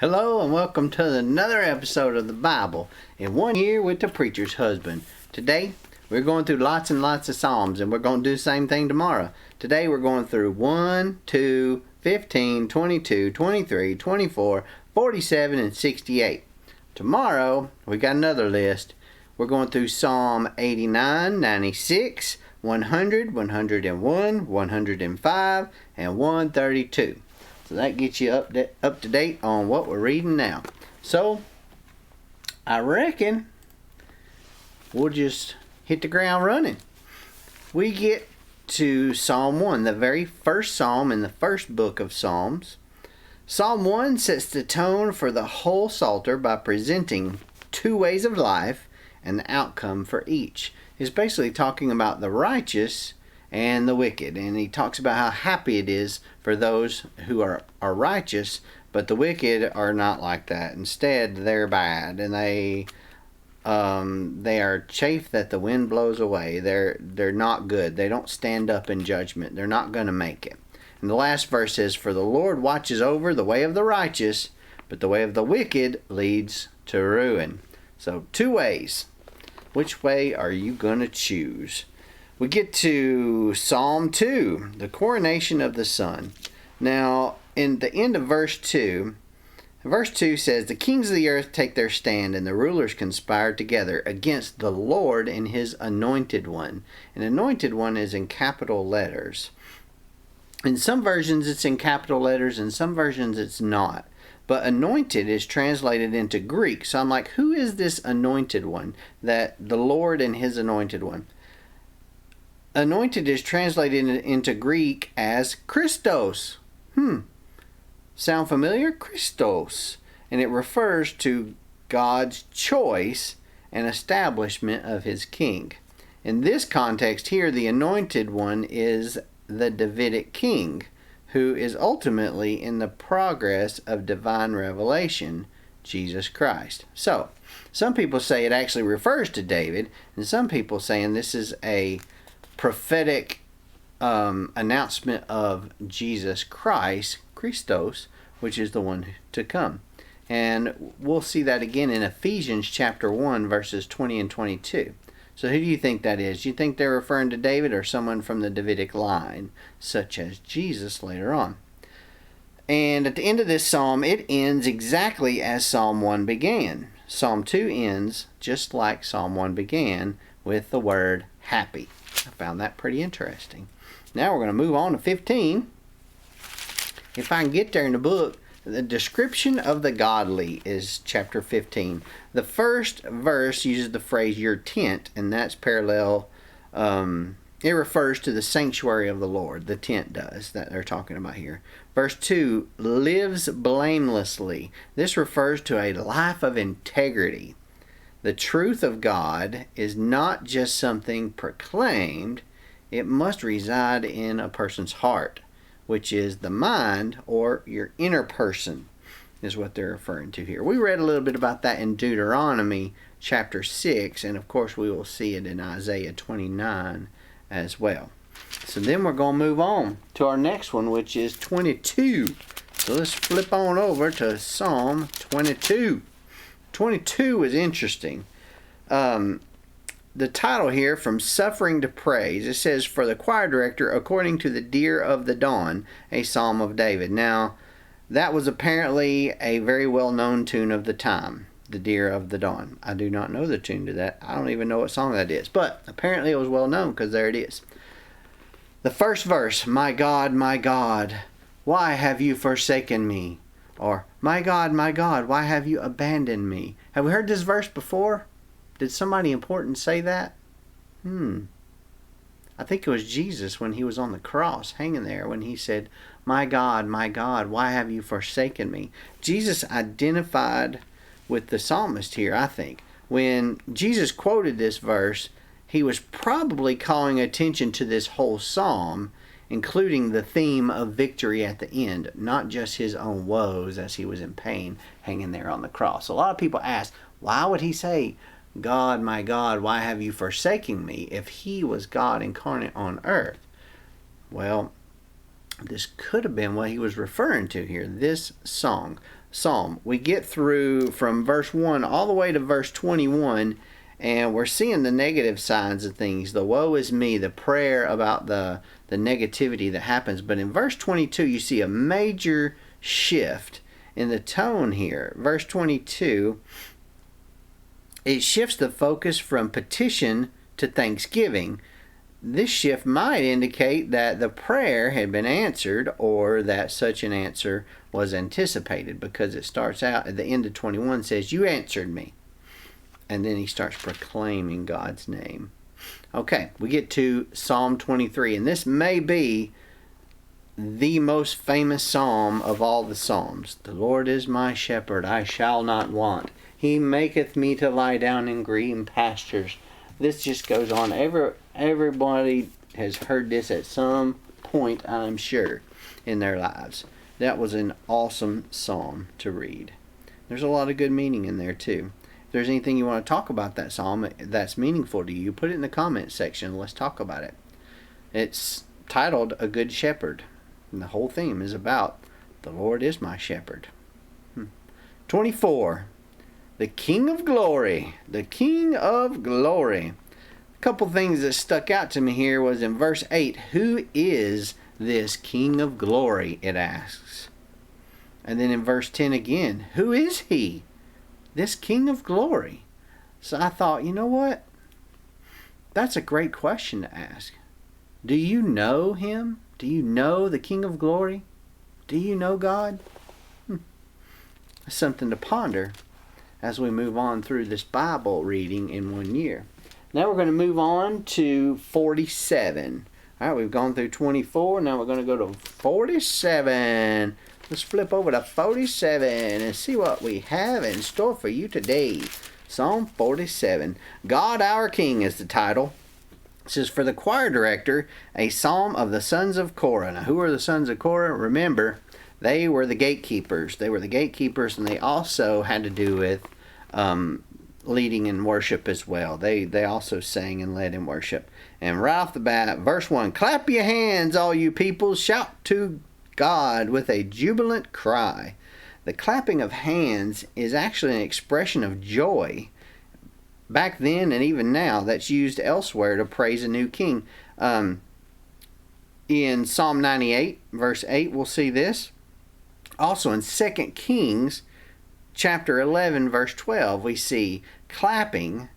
Hello and welcome to another episode of the Bible in 1 year with the preacher's husband. Today we're going through lots and lots of Psalms, and we're going to do the same thing tomorrow. Today we're going through 1, 2, 15, 22, 23, 24, 47, and 68. Tomorrow we got another list. We're going through Psalm 89, 96, 100, 101, 105, and 132. So that gets you up to date on what we're reading now. So I reckon we'll just hit the ground running. We get to Psalm 1, the very first psalm in the first book of Psalms. Psalm 1 sets the tone for the whole Psalter by presenting two ways of life and the outcome for each. It's basically talking about the righteous and the wicked, and he talks about how happy it is for those who are righteous, but the wicked are not like that. Instead, they're bad, and they are chaff that the wind blows away. They're not good. They don't stand up in judgment. They're not going to make it. And the last verse says, "For the Lord watches over the way of the righteous, but the way of the wicked leads to ruin." So two ways. Which way are you going to choose? We get to Psalm 2, the coronation of the Son. Now, in the end of verse 2 says, "The kings of the earth take their stand, and the rulers conspire together against the Lord and his anointed one." And anointed one is in capital letters. In some versions it's in capital letters, in some versions it's not. But anointed is translated into Greek. So I'm like, who is this anointed one? That the Lord and his anointed one. Anointed is translated into Greek as Christos. Sound familiar? Christos. And it refers to God's choice and establishment of his king. In this context here, the anointed one is the Davidic king, who is ultimately in the progress of divine revelation, Jesus Christ. So, some people say it actually refers to David, and some people saying this is a prophetic announcement of Jesus Christ, Christos, which is the one to come. And we'll see that again in Ephesians chapter 1, verses 20 and 22. So who do you think that is? Do you think they're referring to David or someone from the Davidic line, such as Jesus later on? And at the end of this psalm, it ends exactly as Psalm 1 began. Psalm 2 ends just like Psalm 1 began, with the word happy. I found that pretty interesting. Now we're going to move on to 15. If I can get there in the book, the description of the godly is chapter 15. The first verse uses the phrase "your tent," and that's parallel. It refers to the sanctuary of the Lord. The tent does, that they're talking about here. Verse 2, "lives blamelessly." This refers to a life of integrity. The truth of God is not just something proclaimed. It must reside in a person's heart, which is the mind, or your inner person, is what they're referring to here. We read a little bit about that in Deuteronomy chapter 6, and of course we will see it in Isaiah 29 as well. So then we're going to move on to our next one, which is 22. So let's flip on over to Psalm 22. 22 is interesting. The title here, "From Suffering to Praise," it says, "For the choir director, according to the deer of the dawn, a psalm of David." Now, that was apparently a very well-known tune of the time, the deer of the dawn. I do not know the tune to that. I don't even know what song that is, but apparently it was well-known, because there it is. The first verse, my God, why have you forsaken me?" Or, my God, why have you abandoned me?" Have we heard this verse before? Did somebody important say that? I think it was Jesus when he was on the cross, hanging there, when he said, my God, why have you forsaken me?" Jesus identified with the psalmist here, I think. When Jesus quoted this verse, he was probably calling attention to this whole psalm, including the theme of victory at the end, not just his own woes as he was in pain hanging there on the cross. A lot of people ask, why would he say, God, my God, why have you forsaken me?" if he was God incarnate on earth? Well, this could have been what he was referring to here, this psalm. We get through from verse 1 all the way to verse 21, and we're seeing the negative sides of things, the woe is me, the prayer about the negativity that happens. But in verse 22, you see a major shift in the tone here. Verse 22, it shifts the focus from petition to thanksgiving. This shift might indicate that the prayer had been answered, or that such an answer was anticipated, because it starts out at the end of 21 says, "You answered me." And then he starts proclaiming God's name. Okay, we get to Psalm 23, and this may be the most famous psalm of all the psalms. "The Lord is my shepherd, I shall not want. He maketh me to lie down in green pastures." This just goes on. Everybody has heard this at some point, I'm sure, in their lives. That was an awesome psalm to read. There's a lot of good meaning in there too. If there's anything you want to talk about that psalm that's meaningful to you, put it in the comments section. Let's talk about it. It's titled "A Good Shepherd," and the whole theme is about the Lord is my shepherd. 24. The King of Glory. The King of Glory. A couple things that stuck out to me here was in verse 8, who is this King of Glory, it asks. And then in verse 10 again, who is he? This King of Glory. So I thought, you know what? That's a great question to ask. Do you know him? Do you know the King of Glory? Do you know God? That's something to ponder as we move on through this Bible reading in 1 year. Now we're going to move on to 47. All right, we've gone through 24. Now we're going to go to 47. Let's flip over to 47 and see what we have in store for you today. Psalm 47. God Our King is the title. It says, for the choir director, a psalm of the sons of Korah. Now, who are the sons of Korah? Remember, they were the gatekeepers. They were the gatekeepers, and they also had to do with leading in worship as well. They also sang and led in worship. And right off the bat, verse 1, clap your hands, all you people, shout to God with a jubilant cry. The clapping of hands is actually an expression of joy. Back then and even now, that's used elsewhere to praise a new king. In Psalm 98, verse 8, we'll see this. Also in 2 Kings, chapter 11, verse 12, we see clapping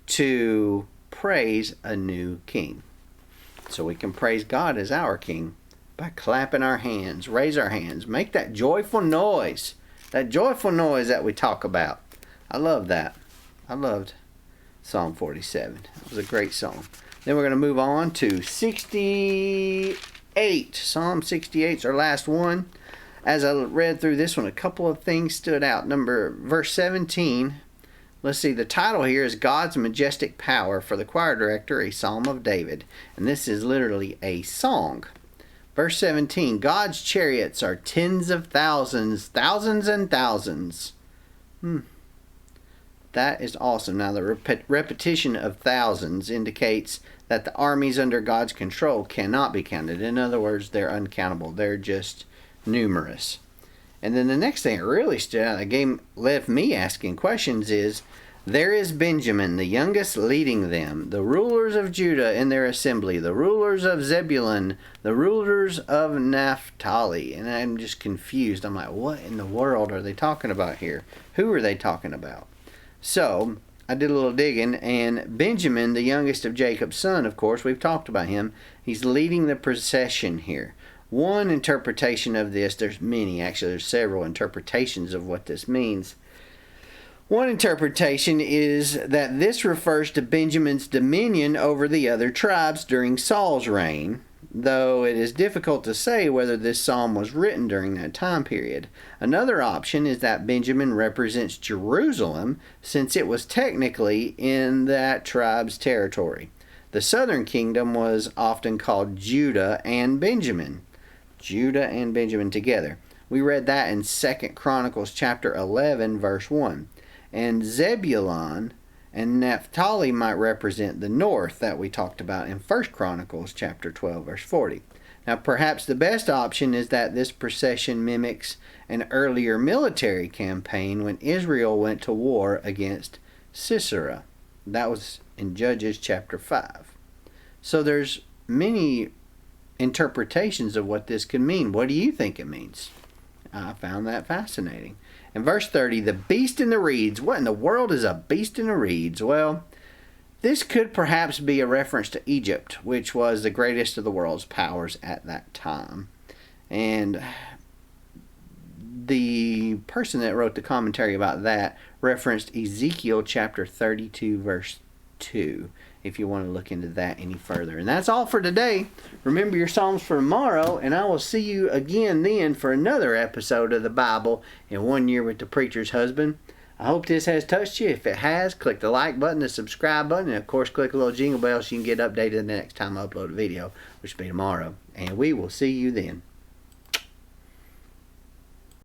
to praise a new king. So we can praise God as our king by clapping our hands, raise our hands, make that joyful noise that we talk about. I love that. I loved Psalm 47. It was a great song. Then we're going to move on to 68. Psalm 68 is our last one. As I read through this one, a couple of things stood out. Verse 17. Let's see, the title here is God's Majestic Power. For the choir director, a Psalm of David. And this is literally a song. Verse 17, God's chariots are tens of thousands, thousands and thousands. That is awesome. Now, the repetition of thousands indicates that the armies under God's control cannot be counted. In other words, they're uncountable. They're just numerous. And then the next thing that really stood out, that left me asking questions, is there is Benjamin, the youngest, leading them, the rulers of Judah in their assembly, the rulers of Zebulun, the rulers of Naphtali. And I'm just confused. I'm like, what in the world are they talking about here? Who are they talking about? So I did a little digging, and Benjamin, the youngest of Jacob's son, of course, we've talked about him. He's leading the procession here. One interpretation of this, there's many actually, there's several interpretations of what this means. One interpretation is that this refers to Benjamin's dominion over the other tribes during Saul's reign, though it is difficult to say whether this psalm was written during that time period. Another option is that Benjamin represents Jerusalem, since it was technically in that tribe's territory. The southern kingdom was often called Judah and Benjamin. Judah and Benjamin together. We read that in 2 Chronicles chapter 11, verse 1. And Zebulun and Naphtali might represent the north that we talked about in 1 Chronicles chapter 12, verse 40. Now, perhaps the best option is that this procession mimics an earlier military campaign when Israel went to war against Sisera. That was in Judges chapter 5. So there's many interpretations of what this could mean. What do you think it means? I found that fascinating. In verse 30, the beast in the reeds. What in the world is a beast in the reeds? Well, this could perhaps be a reference to Egypt, which was the greatest of the world's powers at that time. And the person that wrote the commentary about that referenced Ezekiel chapter 32, verse 2, if you want to look into that any further. And that's all for today. Remember your Psalms for tomorrow, and I will see you again then for another episode of the Bible in 1 Year with the Preacher's Husband. I hope this has touched you. If it has, click the like button, the subscribe button, and of course click a little jingle bell so you can get updated the next time I upload a video, which will be tomorrow. And we will see you then.